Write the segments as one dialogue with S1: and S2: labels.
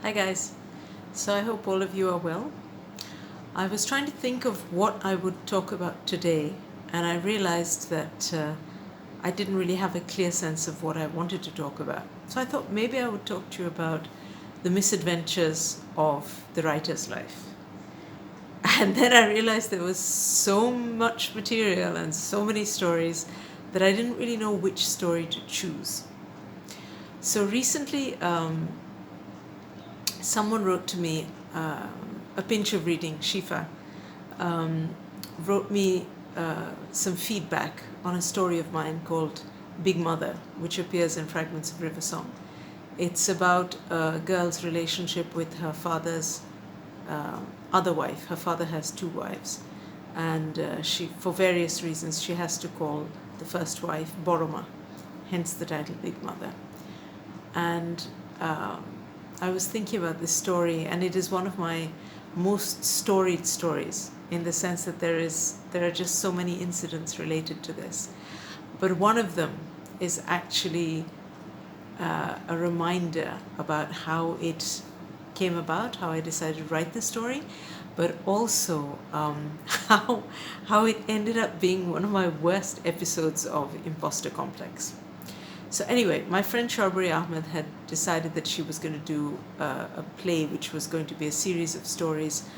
S1: Hi guys. So I hope all of you are well. I was trying to think of what I would talk about today, and I realized that I didn't really have a clear sense of what I wanted to talk about. So I thought maybe I would talk to you about the misadventures of the writer's life. And then I realized there was so much material and so many stories that I didn't really know which story to choose. So recently, someone wrote to me, a pinch of reading, Shifa, wrote me some feedback on a story of mine called Big Mother, which appears in Fragments of River Song. It's about a girl's relationship with her father's other wife. Her father has two wives, and she, for various reasons, she has to call the first wife Boroma, hence the title Big Mother. And I was thinking about this story, and it is one of my most storied stories in the sense that there are just so many incidents related to this. But one of them is actually a reminder about how it came about, how I decided to write the story, but also how it ended up being one of my worst episodes of imposter complex. So anyway, my friend Sharburi Ahmed had decided that she was going to do a play which was going to be a series of stories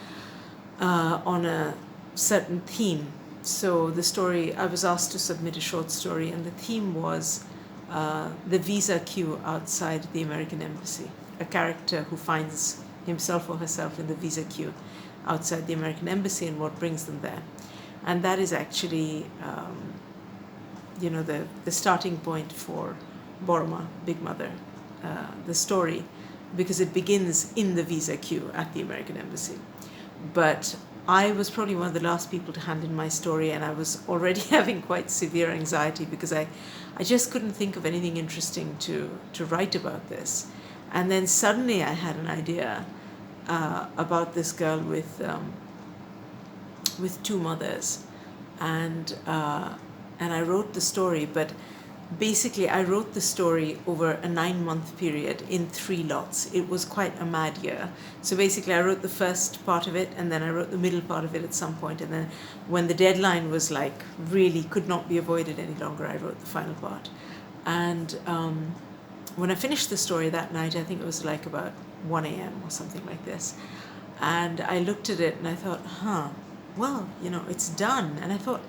S1: on a certain theme. So the story, I was asked to submit a short story, and the theme was the visa queue outside the American embassy. A character who finds himself or herself in the visa queue outside the American embassy and what brings them there. And that is actually the starting point for Boroma, Big Mother, the story, because it begins in the visa queue at the American embassy. But I was probably one of the last people to hand in my story, and I was already having quite severe anxiety because I just couldn't think of anything interesting to write about this. And then suddenly I had an idea about this girl with two mothers, and I wrote the story. But basically, I wrote the story over a 9-month period in 3 lots. It was quite a mad year. So basically, I wrote the first part of it, and then I wrote the middle part of it at some point, and then when the deadline was like really could not be avoided any longer, I wrote the final part. And when I finished the story that night, I think it was like about 1 a.m. or something like this, and I looked at it and I thought, well, it's done. And I thought,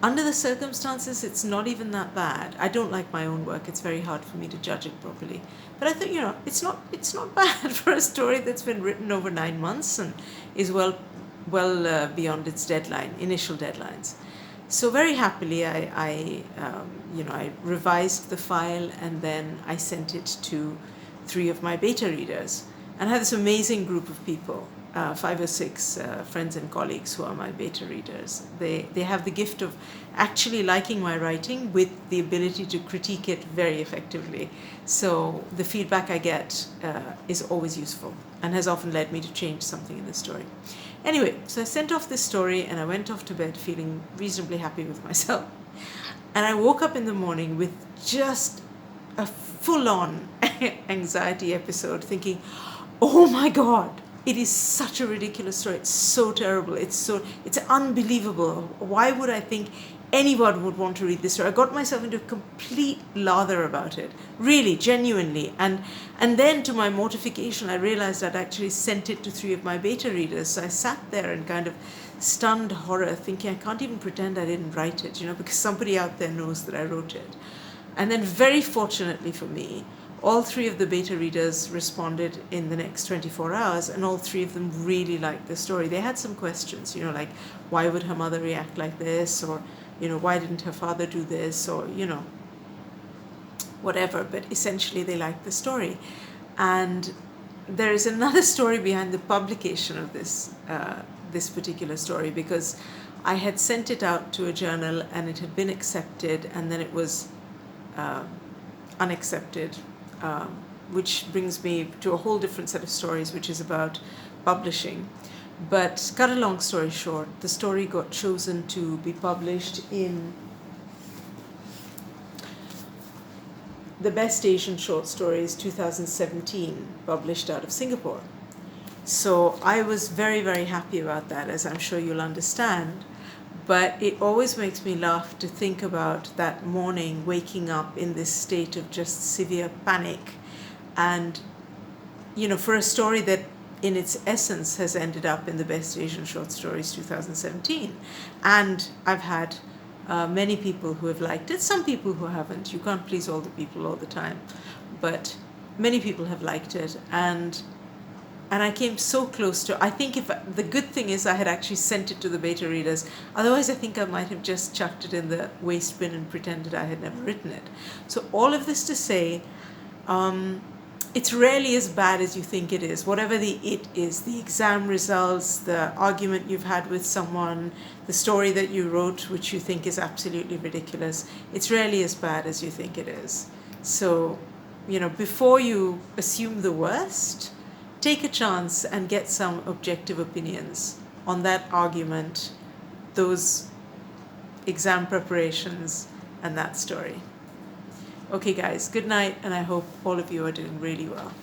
S1: under the circumstances, it's not even that bad. I don't like my own work. It's very hard for me to judge it properly. But I thought, it's not bad for a story that's been written over 9 months and is well beyond its initial deadlines. So very happily, I revised the file, and then I sent it to 3 of my beta readers. And I had this amazing group of people, 5 or 6 friends and colleagues who are my beta readers. They have the gift of actually liking my writing with the ability to critique it very effectively. So the feedback I get is always useful and has often led me to change something in the story. Anyway, so I sent off this story and I went off to bed feeling reasonably happy with myself. And I woke up in the morning with just a full-on anxiety episode, thinking, oh my God, it is such a ridiculous story. It's so terrible. It's unbelievable. Why would I think anyone would want to read this story? I got myself into a complete lather about it, really, genuinely. And then to my mortification, I realized I'd actually sent it to 3 of my beta readers. So I sat there in kind of stunned horror, thinking I can't even pretend I didn't write it, because somebody out there knows that I wrote it. And then very fortunately for me, all 3 of the beta readers responded in the next 24 hours, and all 3 of them really liked the story. They had some questions, like, why would her mother react like this? Or, why didn't her father do this? Or, whatever. But essentially, they liked the story. And there is another story behind the publication of this particular story, because I had sent it out to a journal and it had been accepted, and then it was unaccepted, which brings me to a whole different set of stories, which is about publishing. But cut a long story short, the story got chosen to be published in the Best Asian Short Stories 2017, published out of Singapore. So I was very, very happy about that, as I'm sure you'll understand. But it always makes me laugh to think about that morning waking up in this state of just severe panic. And, for a story that in its essence has ended up in the Best Asian Short Stories 2017. And I've had many people who have liked it, some people who haven't. You can't please all the people all the time. But many people have liked it. And I came so close to, I think the good thing is I had actually sent it to the beta readers. Otherwise, I think I might have just chucked it in the waste bin and pretended I had never written it. So all of this to say, it's rarely as bad as you think it is. Whatever the it is, the exam results, the argument you've had with someone, the story that you wrote, which you think is absolutely ridiculous, it's rarely as bad as you think it is. So, before you assume the worst, take a chance and get some objective opinions on that argument, those exam preparations, and that story. Okay, guys, good night, and I hope all of you are doing really well.